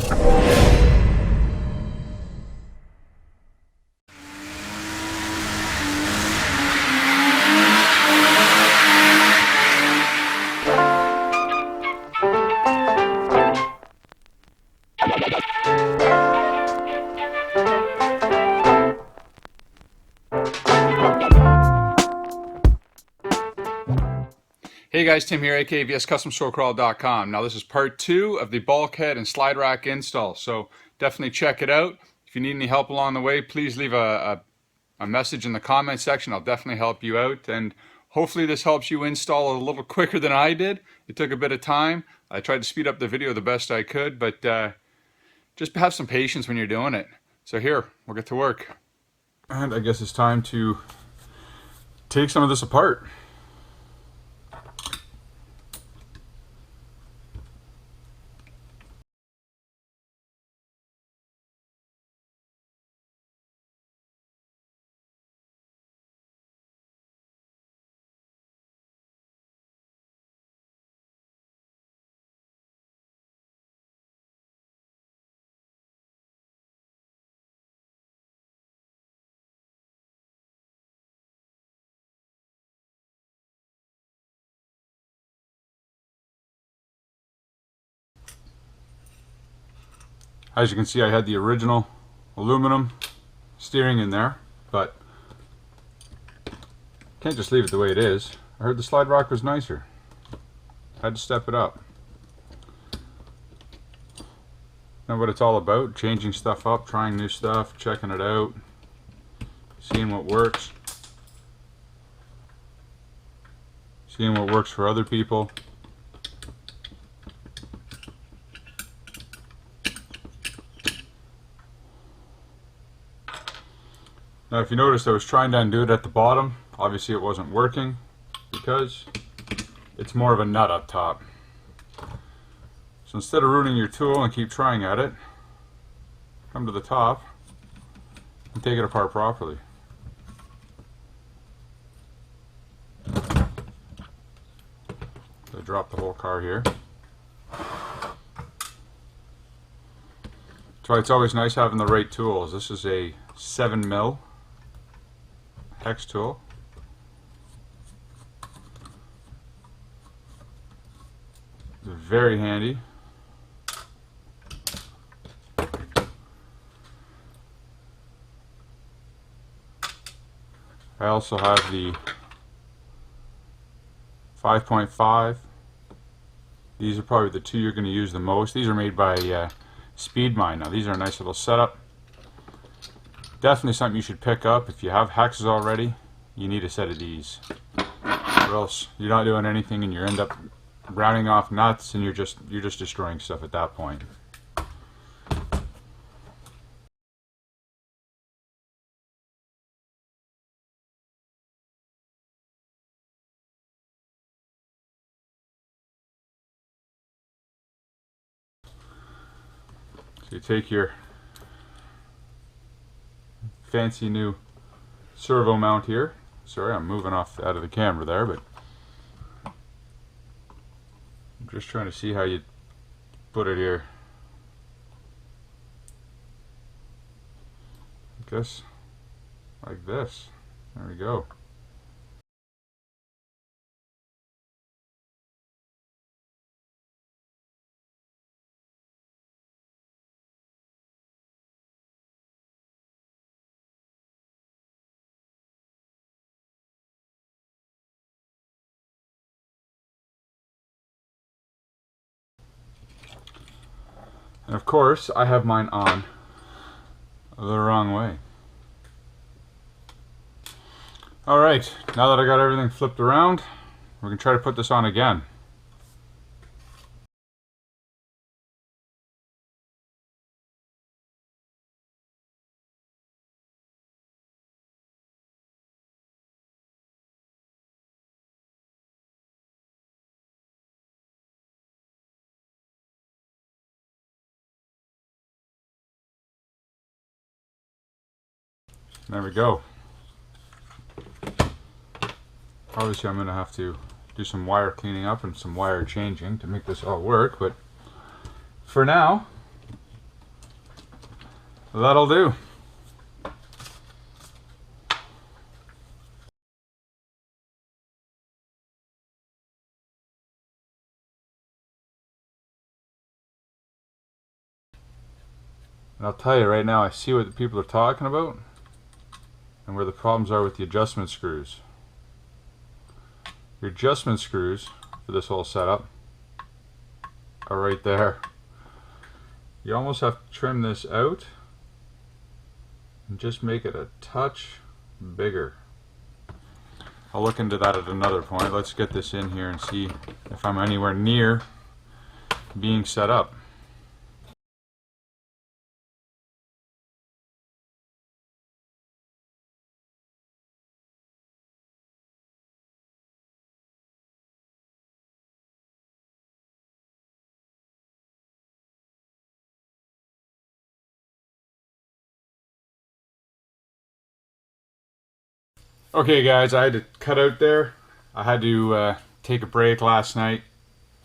Hey guys, Tim here, aka VSCustomStoreCrawl.com. Now this is part 2 of the bulkhead and slide rack install, so definitely check it out. If you need any help along the way, please leave a message in the comment section. I'll definitely help you out, and hopefully this helps you install a little quicker than I did. It took a bit of time. I tried to speed up the video the best I could, but just have some patience when you're doing it. So here, we'll get to work. And I guess it's time to take some of this apart. As you can see, I had the original aluminum steering in there, but can't just leave it the way it is. I heard the slide rock was nicer. Had to step it up. Know what it's all about, changing stuff up, trying new stuff, checking it out, seeing what works. Seeing what works for other people. Now if you noticed, I was trying to undo it at the bottom. Obviously it wasn't working because it's more of a nut up top. So instead of ruining your tool and keep trying at it, come to the top and take it apart properly. So I dropped the whole car here. That's why it's always nice having the right tools. This is a 7mm hex tool. It's very handy. I also have the 5.5. These are probably the two you're going to use the most. These are made by Speedmine. Now these are a nice little setup. Definitely something you should pick up. If you have hexes already, you need a set of these. Or else you're not doing anything and you end up rounding off nuts and you're just destroying stuff at that point. So you take your fancy new servo mount here. Sorry, I'm moving off out of the camera there, but I'm just trying to see how you put it here. I guess like this. There we go. And of course, I have mine on the wrong way. Alright, now that I got everything flipped around, we're going to try to put this on again. There we go. Obviously I'm going to have to do some wire cleaning up and some wire changing to make this all work, but for now That'll do. And I'll tell you right now, I see what the people are talking about and where the problems are with the adjustment screws. Your adjustment screws for this whole setup are right there. You almost have to trim this out and just make it a touch bigger. I'll look into that at another point. Let's get this in here and see if I'm anywhere near being set up. Okay guys, I had to cut out there. I had to take a break last night.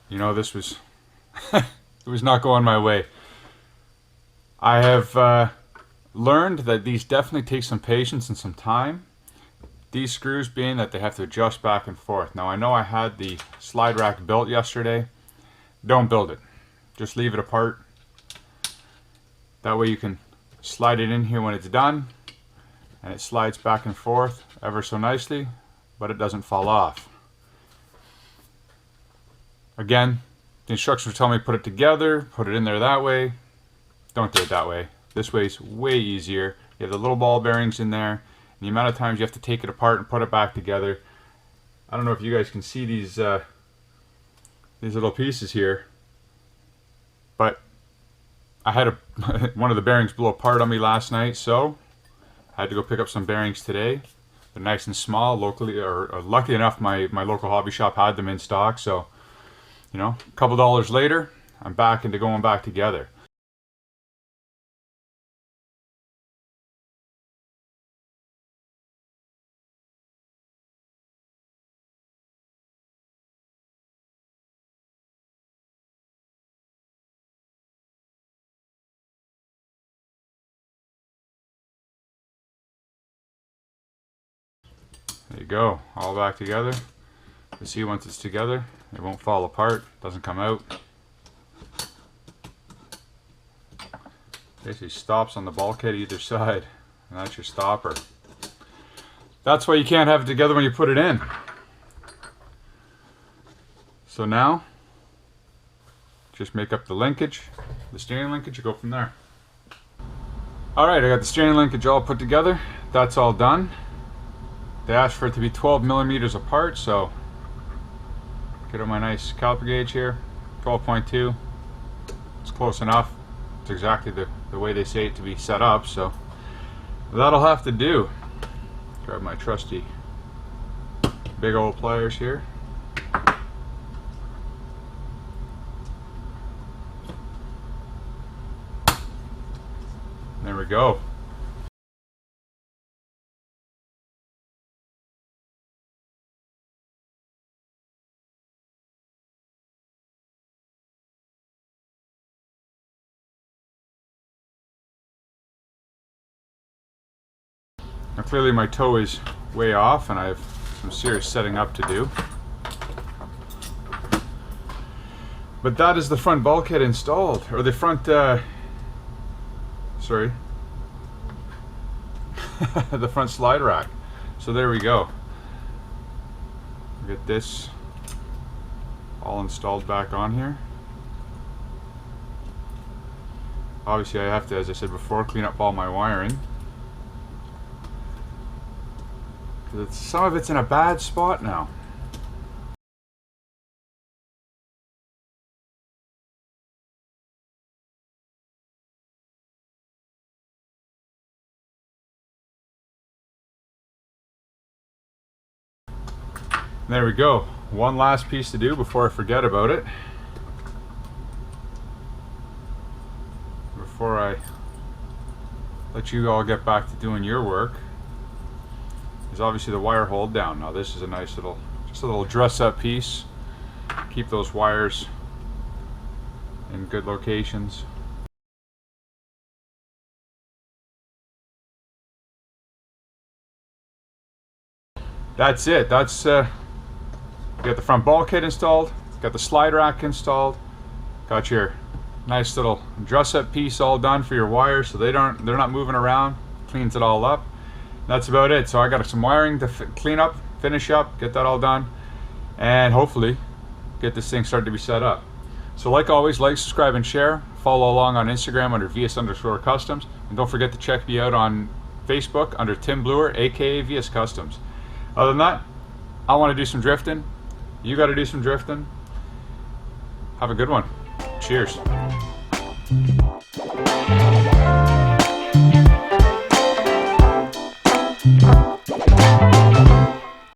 You know, this was it was not going my way. I have learned that these definitely take some patience and some time. These screws being that they have to adjust back and forth. Now I know I had the slide rack built yesterday. Don't build it. Just leave it apart. That way you can slide it in here when it's done. And it slides back and forth ever so nicely, but it doesn't fall off. Again, the instructions tell me put it together, put it in there that way. Don't do it that way. This way is way easier. You have the little ball bearings in there, and the amount of times you have to take it apart and put it back together. I don't know if you guys can see these little pieces here, but I had one of the bearings blow apart on me last night, so I had to go pick up some bearings today. They're nice and small, locally, or lucky enough my local hobby shop had them in stock, so you know, a couple dollars later, I'm back into going back together. There you go, all back together. You see once it's together, it won't fall apart, doesn't come out. Basically stops on the bulkhead either side, and that's your stopper. That's why you can't have it together when you put it in. So now, just make up the linkage, the steering linkage, you go from there. Alright, I got the steering linkage all put together. That's all done. They asked for it to be 12 millimeters apart, so get on my nice caliper gauge here, 12.2. It's close enough. It's exactly the way they say it to be set up, so that'll have to do. Grab my trusty big old pliers here. There we go. Now clearly my toe is way off and I have some serious setting up to do. But that is the front bulkhead installed, or the front, sorry, the front slide rack. So there we go. Get this all installed back on here. Obviously I have to, as I said before, clean up all my wiring. Some of it's in a bad spot now. There we go. One last piece to do before I forget about it. Before I let you all get back to doing your work, is obviously the wire hold down. Now this is a nice little, just a little dress up piece. Keep those wires in good locations. that's it. That's you got the front bulkhead installed, got the slide rack installed, got your nice little dress-up piece all done for your wires, so they're not moving around. Cleans it all up. That's about it. So I got some wiring to clean up, finish up, get that all done, and hopefully get this thing started to be set up. So like always, like, subscribe, and share. Follow along on Instagram under VS_Customs, and don't forget to check me out on Facebook under Tim Bluer, aka VS Customs. Other than that, I want to do some drifting. You got to do some drifting. Have a good one. Cheers.